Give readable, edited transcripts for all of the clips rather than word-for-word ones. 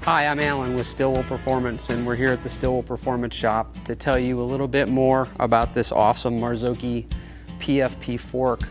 Hi, I'm Alan with Stillwell Performance, and we're here at the Stillwell Performance Shop to tell you a little bit more about this awesome Marzocchi PFP fork.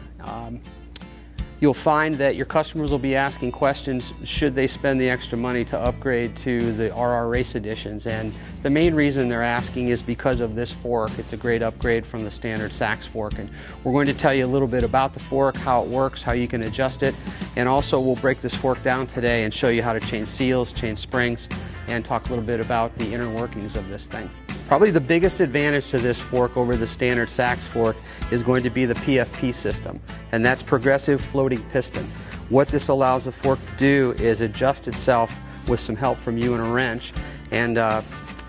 You'll find that your customers will be asking questions, should they spend the extra money to upgrade to the RR Race Editions, and the main reason they're asking is because of this fork. It's a great upgrade from the standard Sachs fork, and we're going to tell you a little bit about the fork, how it works, how you can adjust it, and also we'll break this fork down today and show you how to change seals, change springs, and talk a little bit about the inner workings of this thing. Probably the biggest advantage to this fork over the standard Sachs fork is going to be the PFP system, and that's progressive floating piston. What this allows the fork to do is adjust itself with some help from you and a wrench and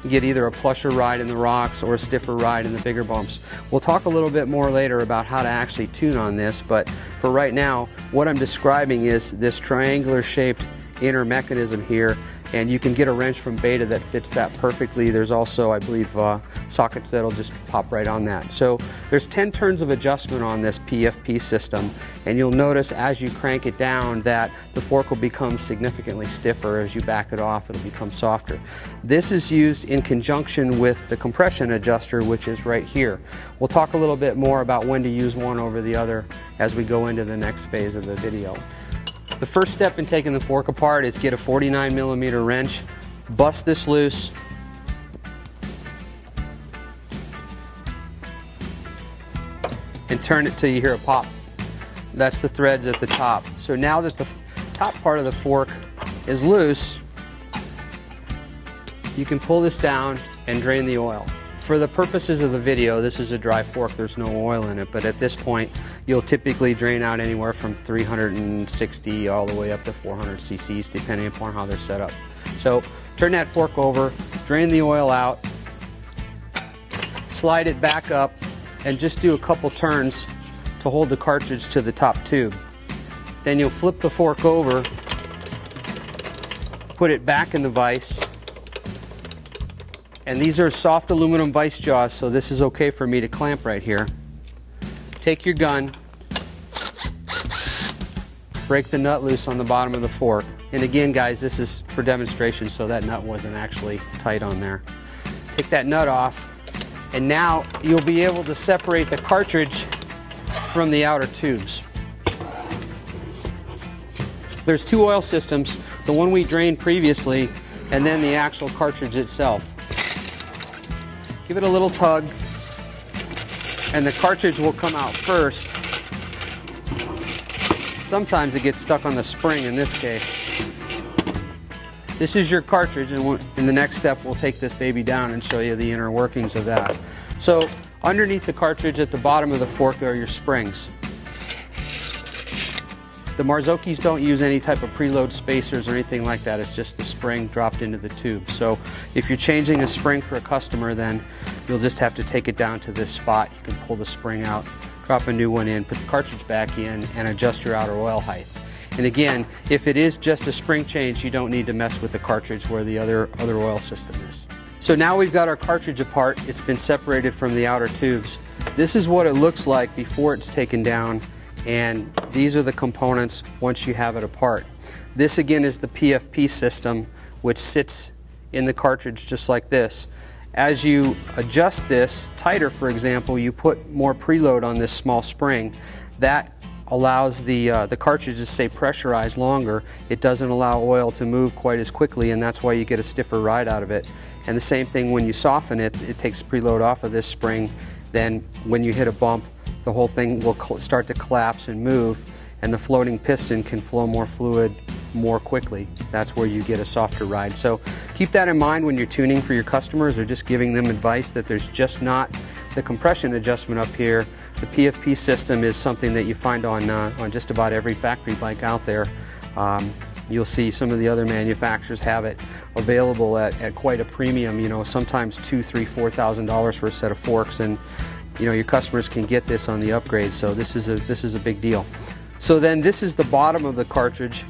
get either a plusher ride in the rocks or a stiffer ride in the bigger bumps. We'll talk a little bit more later about how to actually tune on this, but for right now what I'm describing is this triangular shaped inner mechanism here, and you can get a wrench from Beta that fits that perfectly. There's also, I believe, sockets that'll just pop right on that. So there's 10 turns of adjustment on this PFP system, and you'll notice as you crank it down that the fork will become significantly stiffer. As you back it off, it'll become softer. This is used in conjunction with the compression adjuster, which is right here. We'll talk a little bit more about when to use one over the other as we go into the next phase of the video. The first step in taking the fork apart is get a 49mm wrench, bust this loose, and turn it till you hear a pop. That's the threads at the top. So now that the top part of the fork is loose, you can pull this down and drain the oil. For the purposes of the video, this is a dry fork, there's no oil in it, but at this point you'll typically drain out anywhere from 360 all the way up to 400 cc's depending upon how they're set up. So turn that fork over, drain the oil out, slide it back up, and just do a couple turns to hold the cartridge to the top tube. Then you'll flip the fork over, put it back in the vise. And these are soft aluminum vise jaws, so this is okay for me to clamp right here. Take your gun, break the nut loose on the bottom of the fork. And again, guys, this is for demonstration, so that nut wasn't actually tight on there. Take that nut off, and now you'll be able to separate the cartridge from the outer tubes. There's two oil systems, the one we drained previously, and then the actual cartridge itself. Give it a little tug, and the cartridge will come out first. Sometimes it gets stuck on the spring in this case. This is your cartridge, and in the next step we'll take this baby down and show you the inner workings of that. So underneath the cartridge at the bottom of the fork are your springs. The Marzocchis don't use any type of preload spacers or anything like that. It's just the spring dropped into the tube. So if you're changing a spring for a customer, then you'll just have to take it down to this spot. You can pull the spring out, drop a new one in, put the cartridge back in, and adjust your outer oil height. And again, if it is just a spring change, you don't need to mess with the cartridge where the other oil system is. So now we've got our cartridge apart. It's been separated from the outer tubes. This is what it looks like before it's taken down. And these are the components once you have it apart. This again is the PFP system, which sits in the cartridge just like this. As you adjust this tighter, for example, you put more preload on this small spring. That allows the cartridge to stay pressurized longer. It doesn't allow oil to move quite as quickly, and that's why you get a stiffer ride out of it. And the same thing when you soften it, it takes preload off of this spring. Then when you hit a bump, the whole thing will start to collapse and move, and the floating piston can flow more fluid more quickly. That's where you get a softer ride. So keep that in mind when you're tuning for your customers or just giving them advice that there's just not the compression adjustment up here. The PFP system is something that you find on just about every factory bike out there. You'll see some of the other manufacturers have it available at quite a premium, you know, sometimes $2,000, $3,000, $4,000 for a set of forks, and you know, your customers can get this on the upgrade, so this is a big deal. So then this is the bottom of the cartridge.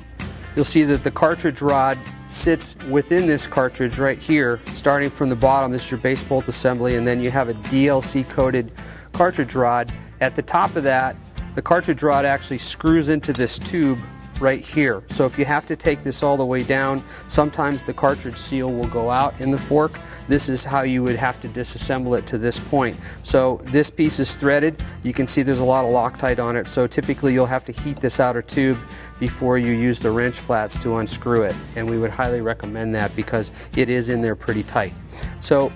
You'll see that the cartridge rod sits within this cartridge right here, starting from the bottom. This is your base bolt assembly, and then you have a DLC coated cartridge rod. At the top of that, the cartridge rod actually screws into this tube right here. So if you have to take this all the way down, sometimes the cartridge seal will go out in the fork. This is how you would have to disassemble it to this point. So this piece is threaded. You can see there's a lot of Loctite on it, so typically you'll have to heat this outer tube before you use the wrench flats to unscrew it, and we would highly recommend that because it is in there pretty tight. So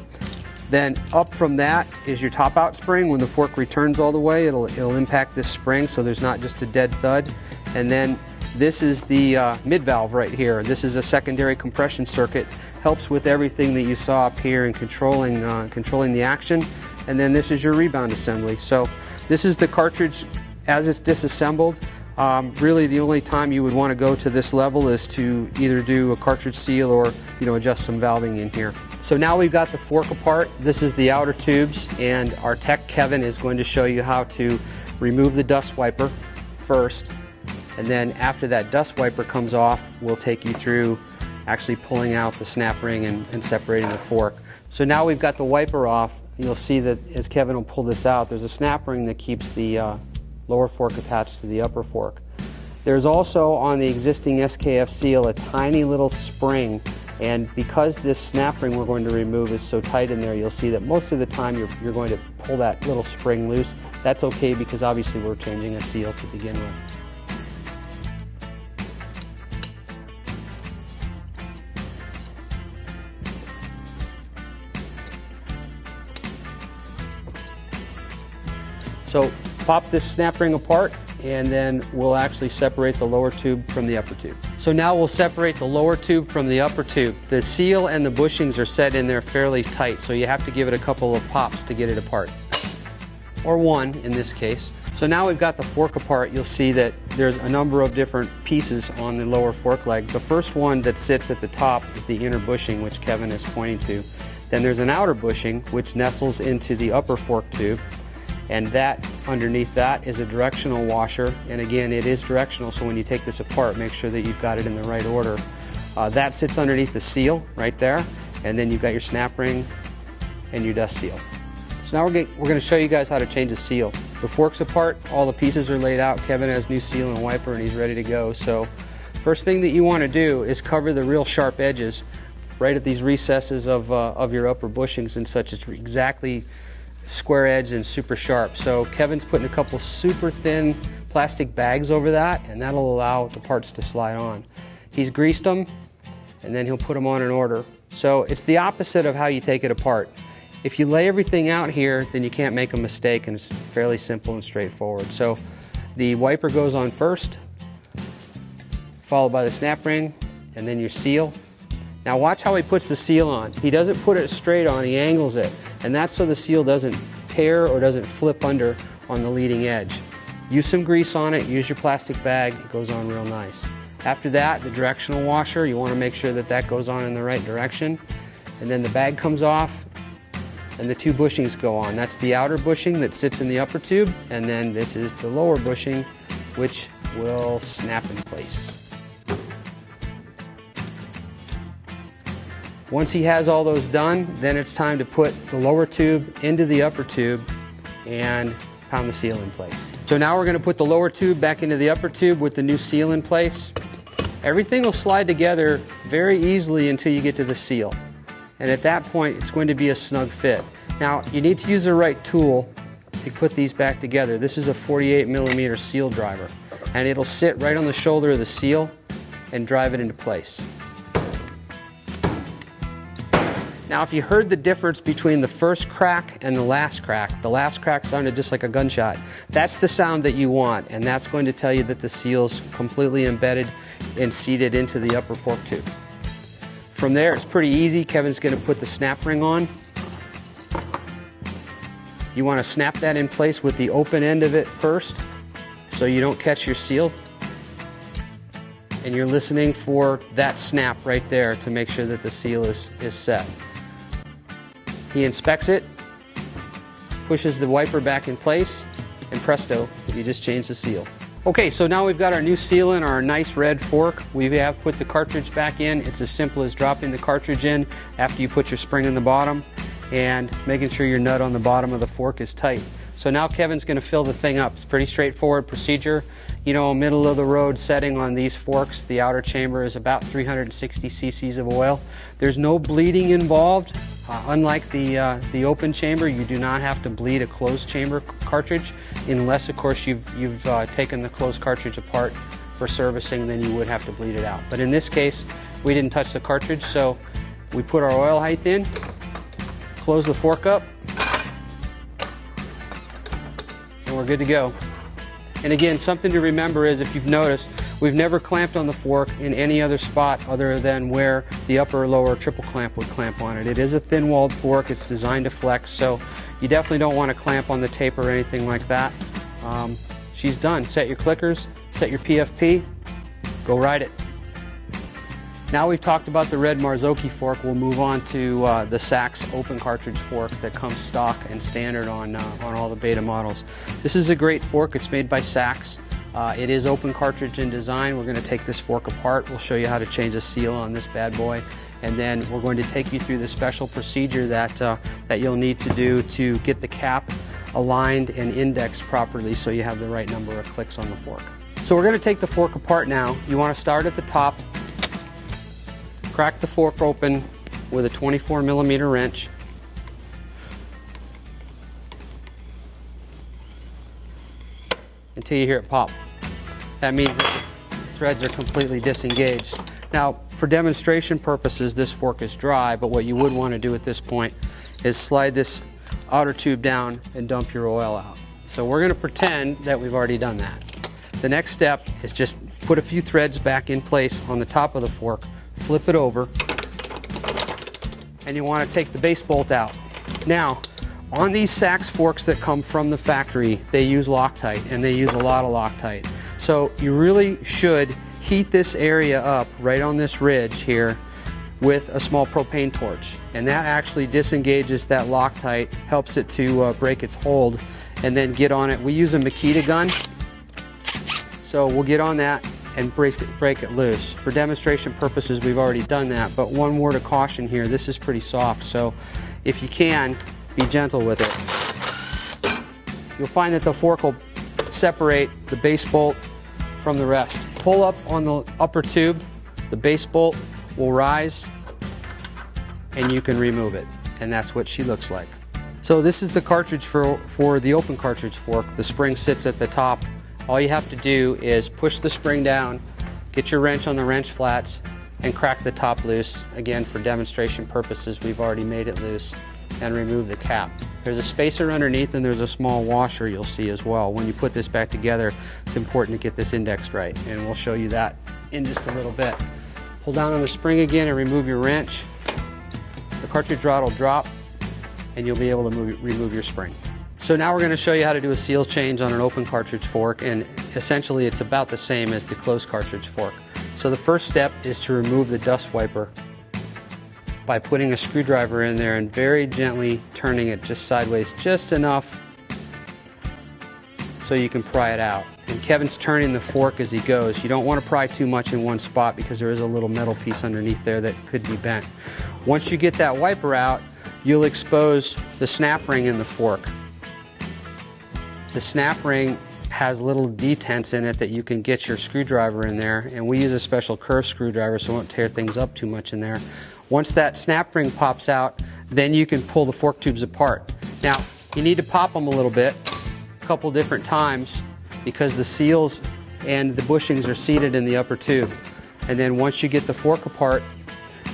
then up from that is your top out spring. When the fork returns all the way, it'll impact this spring so there's not just a dead thud. And then this is the mid valve right here. This is a secondary compression circuit. Helps with everything that you saw up here in controlling the action. And then this is your rebound assembly. So this is the cartridge as it's disassembled. Really the only time you would want to go to this level is to either do a cartridge seal or adjust some valving in here. So now we've got the fork apart. This is the outer tubes, and our tech Kevin is going to show you how to remove the dust wiper first, and then after that dust wiper comes off, we'll take you through actually pulling out the snap ring and separating the fork. So now we've got the wiper off. You'll see that as Kevin will pull this out, there's a snap ring that keeps the lower fork attached to the upper fork. There's also on the existing SKF seal a tiny little spring, and because this snap ring we're going to remove is so tight in there, you'll see that most of the time you're going to pull that little spring loose. That's okay because obviously we're changing a seal to begin with. So pop this snap ring apart, and then we'll actually separate the lower tube from the upper tube. So now we'll separate the lower tube from the upper tube. The seal and the bushings are set in there fairly tight, so you have to give it a couple of pops to get it apart. Or one in this case. So now we've got the fork apart. You'll see that there's a number of different pieces on the lower fork leg. The first one that sits at the top is the inner bushing, which Kevin is pointing to. Then there's an outer bushing which nestles into the upper fork tube. And that, underneath that, is a directional washer. And again, it is directional, so when you take this apart, make sure that you've got it in the right order. That sits underneath the seal right there, and then you've got your snap ring and your dust seal. So now we're going to show you guys how to change the seal. The fork's apart, all the pieces are laid out. Kevin has new seal and wiper, and he's ready to go. So first thing that you want to do is cover the real sharp edges right at these recesses of your upper bushings and such. It's exactly square edged and super sharp. So Kevin's putting a couple super thin plastic bags over that, and that'll allow the parts to slide on. He's greased them, and then he'll put them on in order. So it's the opposite of how you take it apart. If you lay everything out here, then you can't make a mistake, and it's fairly simple and straightforward. So the wiper goes on first, followed by the snap ring, and then your seal. Now watch how he puts the seal on. He doesn't put it straight on, he angles it. And that's so the seal doesn't tear or doesn't flip under on the leading edge. Use some grease on it, use your plastic bag, it goes on real nice. After that, the directional washer, you want to make sure that that goes on in the right direction. And then the bag comes off and the two bushings go on. That's the outer bushing that sits in the upper tube, and then this is the lower bushing which will snap in place. Once he has all those done, then it's time to put the lower tube into the upper tube and pound the seal in place. So now we're going to put the lower tube back into the upper tube with the new seal in place. Everything will slide together very easily until you get to the seal. And at that point, it's going to be a snug fit. Now, you need to use the right tool to put these back together. This is a 48mm seal driver, and it'll sit right on the shoulder of the seal and drive it into place. Now, if you heard the difference between the first crack and the last crack sounded just like a gunshot. That's the sound that you want, and that's going to tell you that the seal's completely embedded and seated into the upper fork tube. From there, it's pretty easy. Kevin's going to put the snap ring on. You want to snap that in place with the open end of it first so you don't catch your seal. And you're listening for that snap right there to make sure that the seal is set. He inspects it, pushes the wiper back in place, and presto, you just changed the seal. Okay, so now we've got our new seal in our nice red fork. We have put the cartridge back in. It's as simple as dropping the cartridge in after you put your spring in the bottom and making sure your nut on the bottom of the fork is tight. So now Kevin's going to fill the thing up. It's pretty straightforward procedure. You know, middle of the road setting on these forks, the outer chamber is about 360 cc's of oil. There's no bleeding involved. Unlike the open chamber, you do not have to bleed a closed chamber cartridge unless, of course, you've taken the closed cartridge apart for servicing, then you would have to bleed it out. But in this case, we didn't touch the cartridge, so we put our oil height in, close the fork up, and we're good to go. And again, something to remember is, if you've noticed, we've never clamped on the fork in any other spot other than where the upper or lower triple clamp would clamp on it. It is a thin-walled fork. It's designed to flex, so you definitely don't want to clamp on the taper or anything like that. She's done. Set your clickers, set your PFP, go ride it. Now we've talked about the red Marzocchi fork, we'll move on to the Sachs open cartridge fork that comes stock and standard on all the beta models. This is a great fork. It's made by Sachs. It is open cartridge in design. We're going to take this fork apart. We'll show you how to change the seal on this bad boy, and then we're going to take you through the special procedure that you'll need to do to get the cap aligned and indexed properly so you have the right number of clicks on the fork. So we're going to take the fork apart now. You want to start at the top, crack the fork open with a 24mm wrench. Until you hear it pop. That means that the threads are completely disengaged. Now, for demonstration purposes, this fork is dry, but what you would want to do at this point is slide this outer tube down and dump your oil out. So we're going to pretend that we've already done that. The next step is just put a few threads back in place on the top of the fork, flip it over, and you want to take the base bolt out. Now, on these Sachs forks that come from the factory, they use Loctite, and they use a lot of Loctite. So you really should heat this area up right on this ridge here with a small propane torch, and that actually disengages that Loctite, helps it to break its hold, and then get on it. We use a Makita gun, so we'll get on that and break it loose. For demonstration purposes, we've already done that, but one word of caution here, this is pretty soft, so if you can, be gentle with it. You'll find that the fork will separate the base bolt from the rest. Pull up on the upper tube, the base bolt will rise, and you can remove it, and that's what she looks like. So this is the cartridge for the open cartridge fork. The spring sits at the top. All you have to do is push the spring down, get your wrench on the wrench flats, and crack the top loose. Again, for demonstration purposes, we've already made it loose, and remove the cap. There's a spacer underneath, and there's a small washer you'll see as well. When you put this back together, it's important to get this indexed right, and we'll show you that in just a little bit. Pull down on the spring again and remove your wrench. The cartridge rod will drop, and you'll be able to remove your spring. So now we're going to show you how to do a seal change on an open cartridge fork, and essentially it's about the same as the closed cartridge fork. So the first step is to remove the dust wiper by putting a screwdriver in there and very gently turning it just sideways, just enough so you can pry it out. And Kevin's turning the fork as he goes. You don't want to pry too much in one spot because there is a little metal piece underneath there that could be bent. Once you get that wiper out, you'll expose the snap ring in the fork. The snap ring has little detents in it that you can get your screwdriver in there, and we use a special curved screwdriver so it won't tear things up too much in there. Once that snap ring pops out, then you can pull the fork tubes apart. Now, you need to pop them a little bit, a couple different times, because the seals and the bushings are seated in the upper tube. And then once you get the fork apart,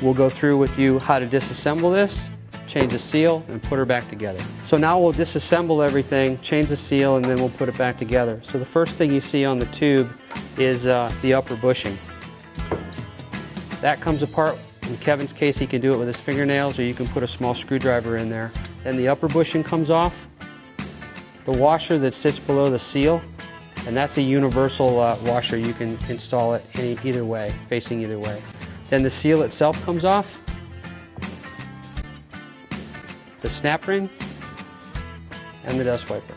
we'll go through with you how to disassemble this, change the seal, and put her back together. So now we'll disassemble everything, change the seal, and then we'll put it back together. So the first thing you see on the tube is the upper bushing. That comes apart. In Kevin's case, he can do it with his fingernails, or you can put a small screwdriver in there. Then the upper bushing comes off. The washer that sits below the seal, and that's a universal washer. You can install it either way, facing either way. Then the seal itself comes off. The snap ring, and the dust wiper.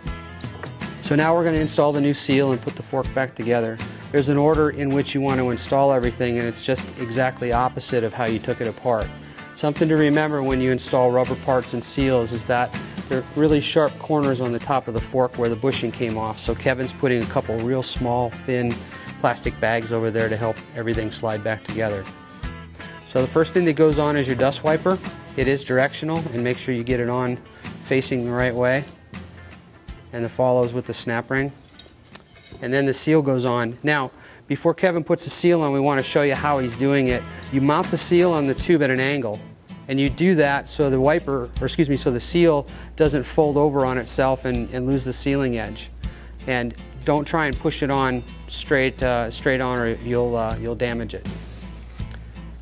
So now we're going to install the new seal and put the fork back together. There's an order in which you want to install everything, and it's just exactly opposite of how you took it apart. Something to remember when you install rubber parts and seals is that There are really sharp corners on the top of the fork where the bushing came off, so Kevin's putting a couple real small, thin plastic bags over there to help everything slide back together. So the first thing that goes on is your dust wiper. It is directional, and make sure you get it on facing the right way, and it follows with the snap ring. And then the seal goes on. Now, before Kevin puts the seal on, we want to show you how he's doing it. You mount the seal on the tube at an angle, and you do that so the wiper, or excuse me, so the seal doesn't fold over on itself and lose the sealing edge. And don't try and push it on straight on, or you'll damage it.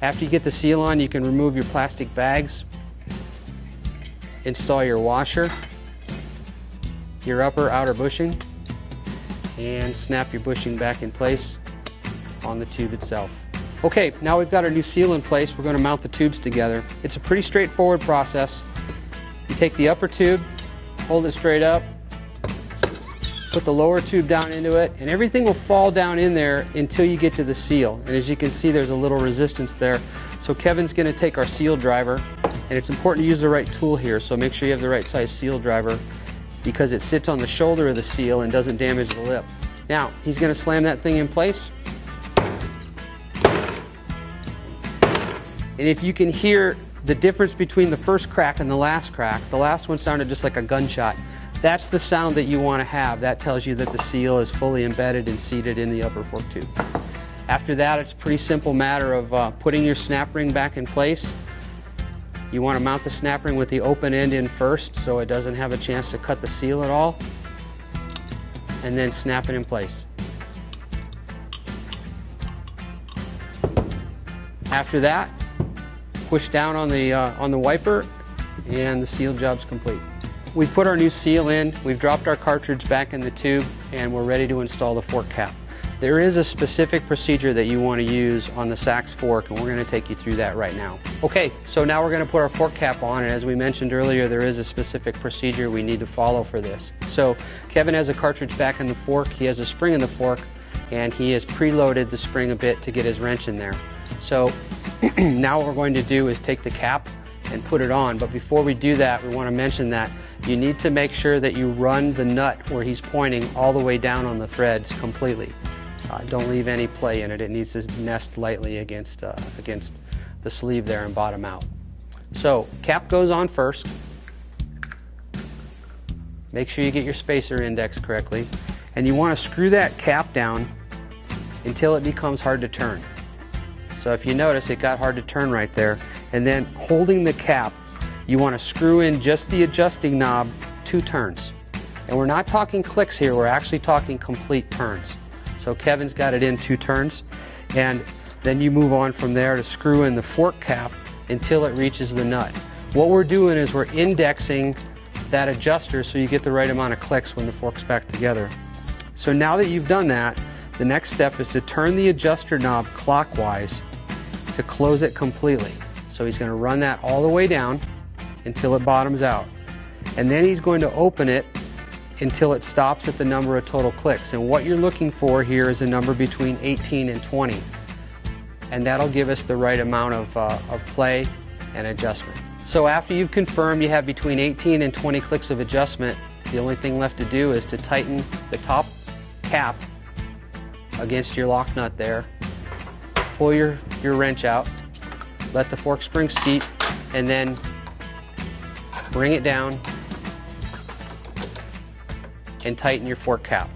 After you get the seal on, you can remove your plastic bags, install your washer, your upper outer bushing, and snap your bushing back in place on the tube itself. Okay, now we've got our new seal in place. We're going to mount the tubes together. It's a pretty straightforward process. You take the upper tube, hold it straight up, put the lower tube down into it, and everything will fall down in there until you get to the seal. And as you can see, there's a little resistance there. So Kevin's going to take our seal driver, and it's important to use the right tool here, so make sure you have the right size seal driver, because it sits on the shoulder of the seal and doesn't damage the lip. Now, he's going to slam that thing in place. And if you can hear the difference between the first crack and the last one sounded just like a gunshot. That's the sound that you want to have. That tells you that the seal is fully embedded and seated in the upper fork tube. After that, it's a pretty simple matter of putting your snap ring back in place. You want to mount the snap ring with the open end in first so it doesn't have a chance to cut the seal at all, and then snap it in place. After that, push down on the wiper, and the seal job's complete. We've put our new seal in, we've dropped our cartridge back in the tube, and we're ready to install the fork cap. There is a specific procedure that you want to use on the Sachs fork, and we're going to take you through that right now. Okay, so now we're going to put our fork cap on, and as we mentioned earlier, there is a specific procedure we need to follow for this. So Kevin has a cartridge back in the fork, he has a spring in the fork, and he has preloaded the spring a bit to get his wrench in there. So now what we're going to do is take the cap and put it on, but before we do that, we want to mention that you need to make sure that you run the nut where he's pointing all the way down on the threads completely. Don't leave any play in it. It needs to nest lightly against the sleeve there and bottom out. So cap goes on first. Make sure you get your spacer indexed correctly, and you want to screw that cap down until it becomes hard to turn. So if you notice, it got hard to turn right there, and then holding the cap, you want to screw in just the adjusting knob 2 turns. And we're not talking clicks here, we're actually talking complete turns. So Kevin's got it in 2 turns, and then you move on from there to screw in the fork cap until it reaches the nut. What we're doing is we're indexing that adjuster so you get the right amount of clicks when the fork's back together. So now that you've done that, the next step is to turn the adjuster knob clockwise to close it completely. So he's going to run that all the way down until it bottoms out. And then he's going to open it until it stops at the number of total clicks. And what you're looking for here is a number between 18 and 20. And that'll give us the right amount of play and adjustment. So after you've confirmed you have between 18 and 20 clicks of adjustment, the only thing left to do is to tighten the top cap against your lock nut there, pull your wrench out, let the fork spring seat, and then bring it down and tighten your fork cap.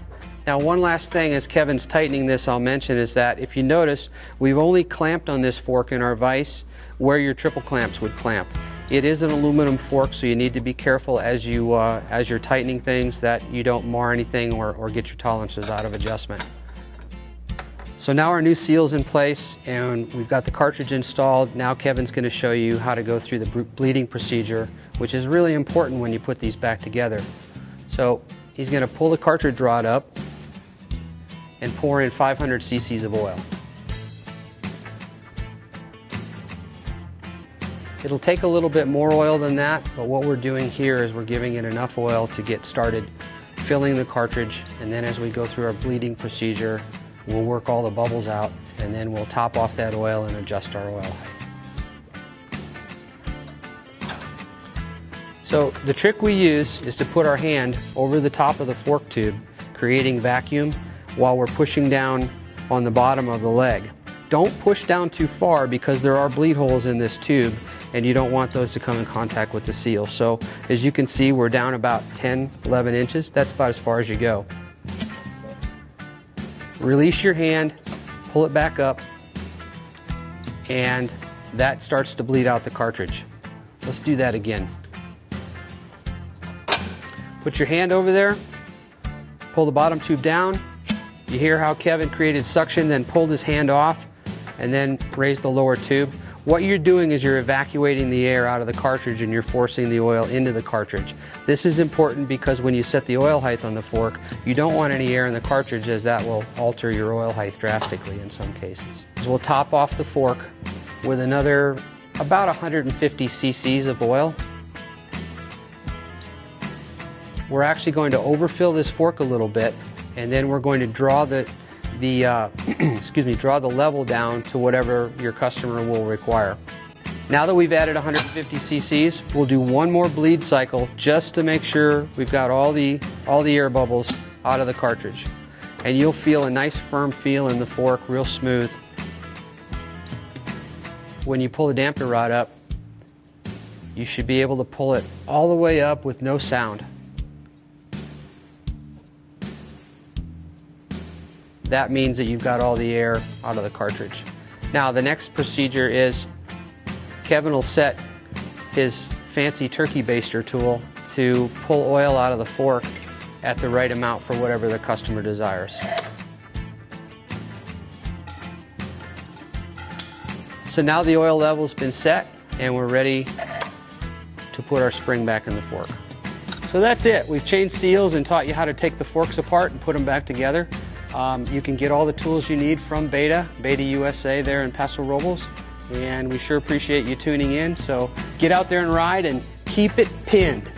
Now, one last thing as Kevin's tightening this I'll mention is that if you notice, we've only clamped on this fork in our vise where your triple clamps would clamp. It is an aluminum fork, so you need to be careful as you're tightening things that you don't mar anything or get your tolerances out of adjustment. So now our new seal's in place and we've got the cartridge installed. Now Kevin's going to show you how to go through the bleeding procedure, which is really important when you put these back together. So he's going to pull the cartridge rod up and pour in 500 cc's of oil. It'll take a little bit more oil than that, but what we're doing here is we're giving it enough oil to get started filling the cartridge, and then as we go through our bleeding procedure, we'll work all the bubbles out, and then we'll top off that oil and adjust our oil height. So the trick we use is to put our hand over the top of the fork tube, creating vacuum while we're pushing down on the bottom of the leg. Don't push down too far because there are bleed holes in this tube and you don't want those to come in contact with the seal. So as you can see, we're down about 10, 11 inches. That's about as far as you go. Release your hand, pull it back up, and that starts to bleed out the cartridge. Let's do that again. Put your hand over there, pull the bottom tube down. You hear how Kevin created suction, then pulled his hand off, and then raised the lower tube. What you're doing is you're evacuating the air out of the cartridge and you're forcing the oil into the cartridge. This is important because when you set the oil height on the fork, you don't want any air in the cartridge, as that will alter your oil height drastically in some cases. So we'll top off the fork with another about 150 cc's of oil. We're actually going to overfill this fork a little bit, and then we're going to draw the draw the level down to whatever your customer will require. Now that we've added 150 cc's, we'll do one more bleed cycle just to make sure we've got all the air bubbles out of the cartridge. And you'll feel a nice firm feel in the fork, real smooth. When you pull the damper rod up, you should be able to pull it all the way up with no sound. That means that you've got all the air out of the cartridge. Now the next procedure is Kevin will set his fancy turkey baster tool to pull oil out of the fork at the right amount for whatever the customer desires. So now the oil level's been set and we're ready to put our spring back in the fork. So that's it. We've changed seals and taught you how to take the forks apart and put them back together. You can get all the tools you need from Beta USA there in Paso Robles, and we sure appreciate you tuning in. So get out there and ride and keep it pinned.